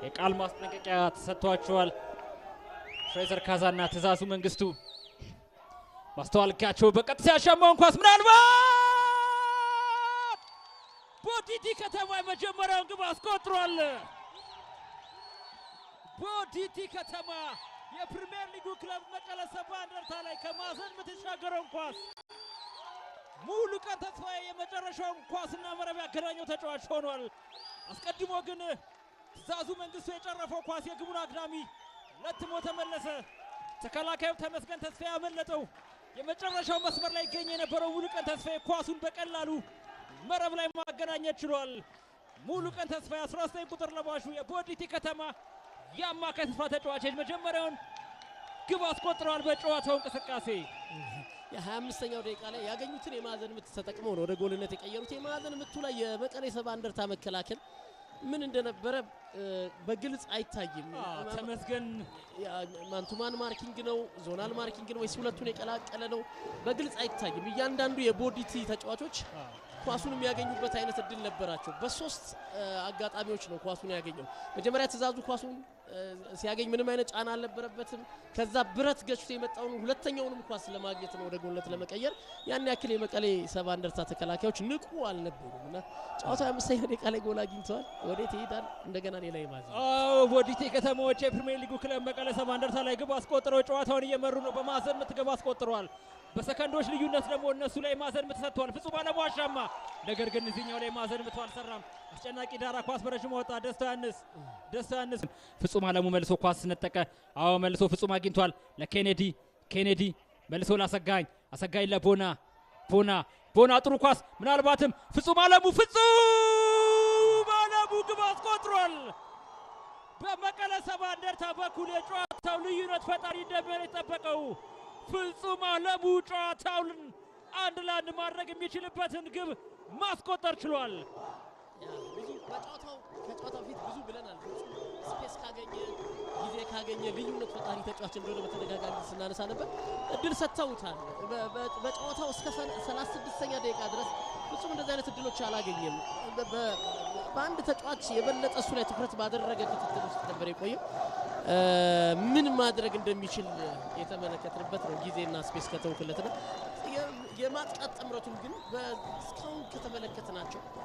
የቃል ማስጠንቀቂያ ተሰጥቷቸዋል። ፍሬዘር ካዛና ትእዛዙ መንግስቱ ማስተዋልካቸው በቀጥታ ያሻማውን ኳስ ምናልባት ቦዲቲ ከተማ የመጀመሪያውን ግብ አስቆጥሯል። ቦዲቲ ከተማ የፕሪሚየር ሊጉ ክለብ መቀለ ሰባ እንደርታ ላይ ከማዕዘን የምትሻገረውን ኳስ ሙሉቀን ተስፋዬ የመጨረሻውን ኳስና መረብ ያገናኘው ተጫዋች ሆኗል። አስቀድሞ ግን ትእዛዙ መንግስቱ የጨረፈው ኳስ የግቡን አግዳሚ ለትሞ ተመለሰ። ተከላካዩ ተመስገን ተስፋዬ ያመለጠው የመጨረሻው መስመር ላይ ይገኝ የነበረው ሙሉቀን ተስፋዬ ኳሱን በቀላሉ መረብ ላይ ማገናኘት ችሏል። ሙሉቀን ተስፋዬ 19 ቁጥር ለባሹ የቦዲቲ ከተማ የአማካይ ተስፋ ተጫዋች መጀመሪያውን ግብ አስቆጥሯል። በጨዋታው እንቅስቃሴ የ25ኛው ደቂቃ ላይ ያገኙትን የማዕዘን ምት ተጠቅመው ነው ወደ ጎልነት የቀየሩት። የማዕዘን ምቱ ላይ የመቀሌ ሰባ እንደርታ መከላከል ምን እንደነበረ በግልጽ አይታይም። ተመስገን ማንቱማን ማርኪንግ ነው ዞናል ማርኪንግ ነው ወይስ ሁለቱን የቀላቀለ ነው በግልጽ አይታይም። እያንዳንዱ የቦዲቲ ተጫዋቾች ኳሱን የሚያገኙበት አይነት እድል ነበራቸው። በሶስት አጋጣሚዎች ነው ኳሱን ያገኘው። መጀመሪያ ትእዛዙ ኳሱን ሲያገኝ ምንም አይነት ጫና አልነበረበትም። ከዛ ብረት ገጭቶ የመጣውን ሁለተኛውንም ኳስ ለማግኘት ነው ወደ ጎልነት ለመቀየር። ያን ያክል የመቀሌ ሰባ እንደርታ ተከላካዮች ንቁ አልነበሩምና ጨዋታው 25ኛው ደቂቃ ላይ ጎል አግኝተዋል። ወዴት ይሄዳል? እንደገና ሌላ የማዕዘን ቦዲቲ ከተማዎች የፕሪሚየር ሊጉ ክለብ መቀለ ሰባ እንደርታ ላይ ግብ አስቆጥረው ጨዋታውን እየመሩ ነው። በማዕዘን ምት ግብ አስቆጥረዋል። በሰከንዶች ልዩነት ደግሞ እነሱ ላይ ማዕዘን ምት ተሰጥቷል። ፍጹም አለሙ አሻማ፣ ነገር ግን እዚህኛው ላይ ማዕዘን ምት አልሰራም። አስጨናቂ ዳራ ኳስ በረጅሙ ወጣ። ደስታ ያንስ ፍጹም አለሙ መልሶ ኳስ ነጠቀ። አዎ መልሶ ፍጹም አግኝቷል። ለኬኔዲ መልሶ አሰጋኝ ለቦና ጥሩ ኳስ ምናልባትም ፍጹም አለሙ ግብ አስቆጥሯል። በመቀለ ሰባ እንደርታ በኩል የጨዋታው ልዩነት ፈጣሪ እንደሚሆን የጠበቀው ፍጹም አለሙ ጨዋታውን 1-1 ማድረግ የሚችልበትን ግብ ማስቆጠር ችሏል። ከጨዋታው ፊት ብዙ ብለናል። ስፔስ ካገኘ ጊዜ ካገኘ ልዩነት ፈጣሪ ተጫዋች እንደሆነ በተደጋጋሚ ስናነሳ ነበር። እድል ሰጥተውታል። በጨዋታው እስከ 36ኛ ደቂቃ ድረስ ፍጹም እንደዚህ አይነት እድሎች አላገኘም። በአንድ ተጫዋች የበለጠ እሱ ላይ ትኩረት ባደረገ ክትትል ውስጥ ነበር የቆየው። ምን ማድረግ እንደሚችል የተመለከትንበት ነው። ጊዜና ስፔስ ከተውክለት ነው። የማጥቃት ጥምረቱን ግን እስካሁን ከተመለከትናቸው